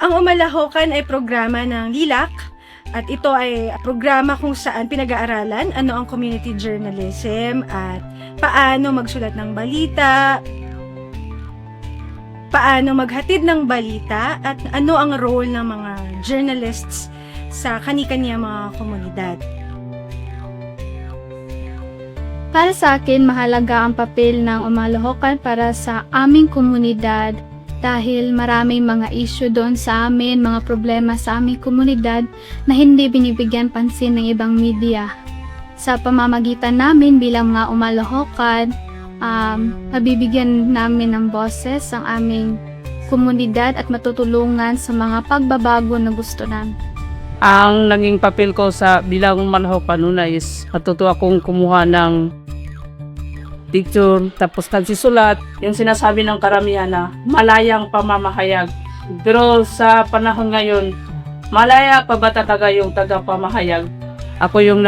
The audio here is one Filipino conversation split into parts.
Ang Umalahokan ay programa ng LILAC at ito ay programa kung saan pinag-aaralan ano ang community journalism at paano magsulat ng balita, paano maghatid ng balita at ano ang role ng mga journalists sa kani-kaniya mga komunidad. Para sa akin, mahalaga ang papel ng Umalahokan para sa aming komunidad dahil maraming mga issue doon sa amin, mga problema sa aming komunidad na hindi binibigyan pansin ng ibang media. Sa pamamagitan namin bilang mga Umalahokan, mabibigyan namin ng boses ang aming komunidad at matutulungan sa mga pagbabago na gusto namin. Ang naging papel ko sa bilang Umalahokan una is matuto akong kumuha ng picture, tapos nagsisulat, yung sinasabi ng karamihan na malayang pamamahayag. Pero sa panahon ngayon, malaya pa ba talaga yung taga-pamahayag? Ako yung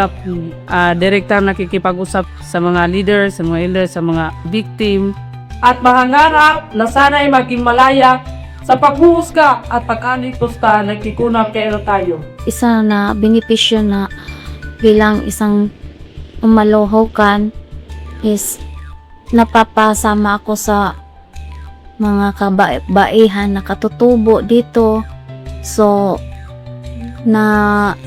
director nakikipag-usap sa mga leaders, sa mga elders, sa mga victim. At mahangarap na sana'y maging malaya sa paghuhusga at pag-alikusta nagkikunang kayo tayo. Isa na benepisyo na bilang isang Umalahokan is napapasama ako sa mga kabaihan na katutubo dito. So,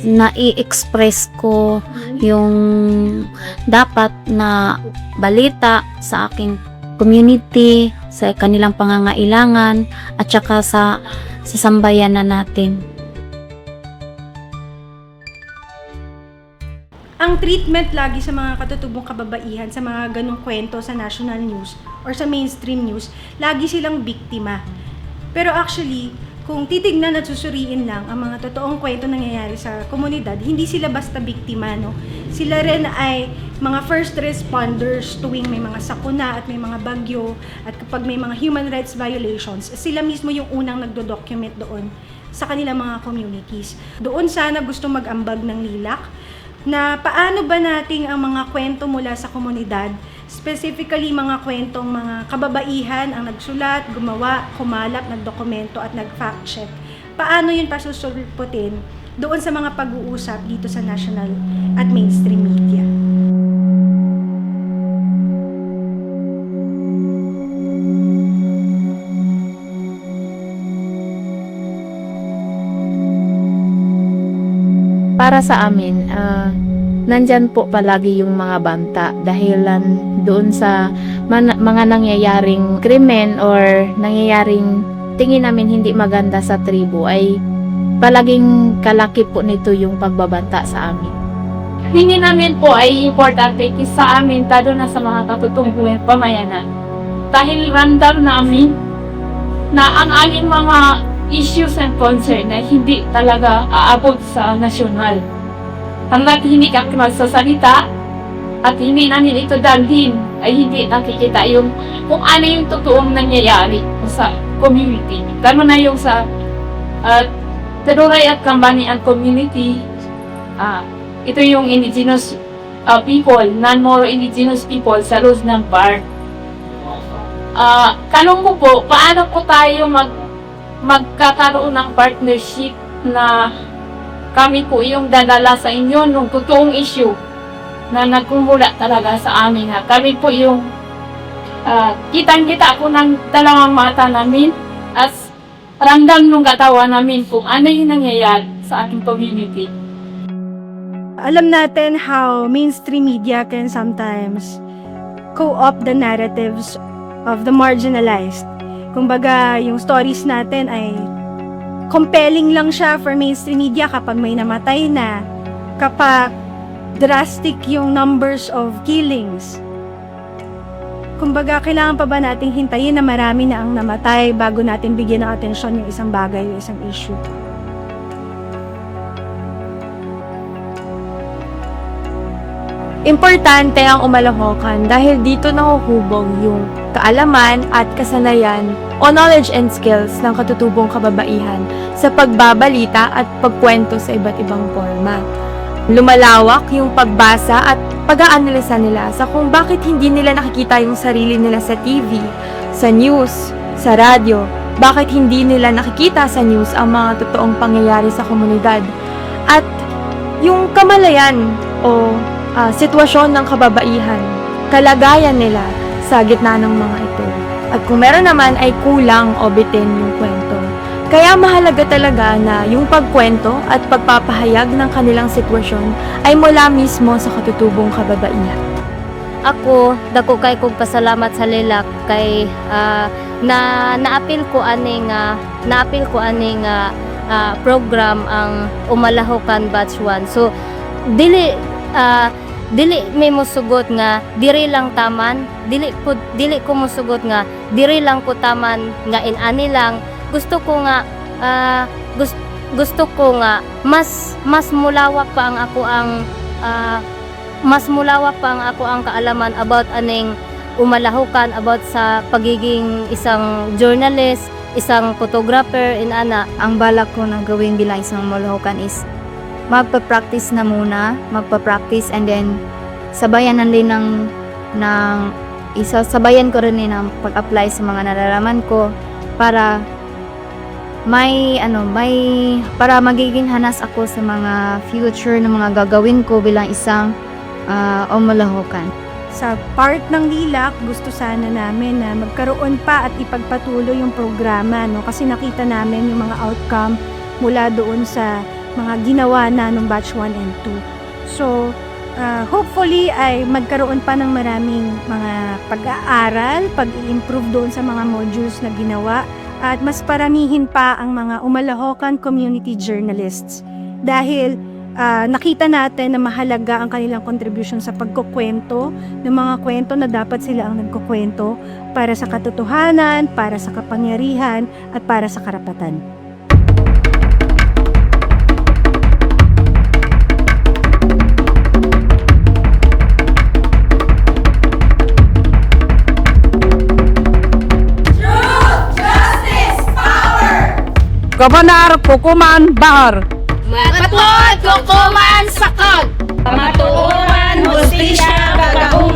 na-i-express ko yung dapat na balita sa aking community, sa kanilang pangangailangan, at saka sa sambayanan natin. Ang treatment lagi sa mga katutubong kababaihan, sa mga ganong kwento sa national news or sa mainstream news, lagi silang biktima. Pero actually, kung titignan at susuriin lang ang mga totoong kwento nangyayari sa komunidad, hindi sila basta biktima, no? Sila rin ay mga first responders tuwing may mga sakuna at may mga bagyo at kapag may mga human rights violations, sila mismo yung unang nagdo-document doon sa kanilang mga communities. Doon sana gusto mag-ambag ng LILAC na paano ba nating ang mga kwento mula sa komunidad, specifically mga kwentong mga kababaihan ang nagsulat, gumawa, kumalap, nagdokumento at nag-fact check. Paano yun pasusulputin doon sa mga pag-uusap dito sa national at mainstream media? Para sa amin, nandyan po palagi yung mga banta dahilan doon sa mga nangyayaring krimen or nangyayaring tingin namin hindi maganda sa tribo, ay palaging kalaki po nito yung pagbabanta sa amin. Tingin namin po ay importante sa amin, lalo na sa mga katutubong pamayanan. Dahil ramdam namin na ang aming mga issues and concern na hindi talaga aabot sa nasyonal. Hanggat hindi kami magsasalita at hindi namin ito dalhin, ay hindi nakikita yung kung ano yung totoong nangyayari sa community. Lalo na yung sa Teruray at Kambanian community, ito yung indigenous people, non-Moro indigenous people sa Luz ng Park. Tanong ko po, paano po tayo magkakaroon ng partnership na kami po yung dadala sa inyo nung totoong issue na nagkumula talaga sa amin. Kami po yung kitang-kita po ng dalawang mata namin as ramdam ng katawan namin kung ano yung nangyayari sa ating community. Alam natin how mainstream media can sometimes co-opt the narratives of the marginalized. Kumbaga, yung stories natin ay compelling lang siya for mainstream media kapag may namatay na, kapag drastic yung numbers of killings. Kumbaga, kailangan pa ba nating hintayin na marami na ang namatay bago natin bigyan ng atensyon yung isang bagay, yung isang issue? Importante ang umalahokan dahil dito nahuhubog yung kaalaman at kasanayan o knowledge and skills ng katutubong kababaihan sa pagbabalita at pagkwento sa iba't ibang forma. Lumalawak yung pagbasa at pag-aanalisa nila sa kung bakit hindi nila nakikita yung sarili nila sa TV, sa news, sa radyo, bakit hindi nila nakikita sa news ang mga totoong pangyayari sa komunidad, at yung kamalayan o sitwasyon ng kababaihan, kalagayan nila sa gitna ng mga ito. At kung meron naman ay kulang o bitin yung kwento. Kaya mahalaga talaga na yung pagkwento at pagpapahayag ng kanilang sitwasyon ay mula mismo sa katutubong kababaihan. Ako dako kay kog pasalamat sa Lilac kay naapil ko aning program ang Umalahokan Batch 1. So dili may mosugot nga diri lang taman, dili ko mosugot nga diri lang ko taman nga inani lang. Gusto ko nga mas mulawak pa ang ako ang kaalaman about aning umalahukan, about sa pagiging isang journalist, isang photographer, inana. Ang balak ko na gawin bilang isang umalahukan is magpa-practice na muna, and then sabayan sabayan ko rin ng pag-apply sa mga nalalaman ko para para magiging hanas ako sa mga future na mga gagawin ko bilang isang umalahukan. Sa part ng Lilac, gusto sana namin na magkaroon pa at ipagpatuloy yung programa, no? Kasi nakita namin yung mga outcome mula doon sa mga ginawa na nung batch 1 and 2. So, hopefully ay magkaroon pa ng maraming mga pag-aaral, pag-i-improve doon sa mga modules na ginawa, at mas paramihin pa ang mga umalahokan community journalists. Dahil nakita natin na mahalaga ang kanilang contribution sa pagkukwento ng mga kwento na dapat sila ang nagkukwento para sa katotohanan, para sa kapangyarihan, at para sa karapatan. Gabanar, Kukuman, Bahar. Matod, kukuman, sakot! Pamatuoran, hustisya, kagahong